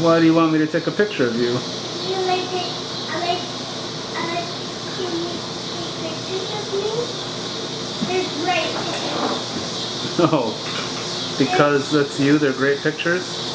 Why do you want me to take a picture of you? You like it? I like you take pictures of me. They're great. Oh, because that's you, they're great pictures?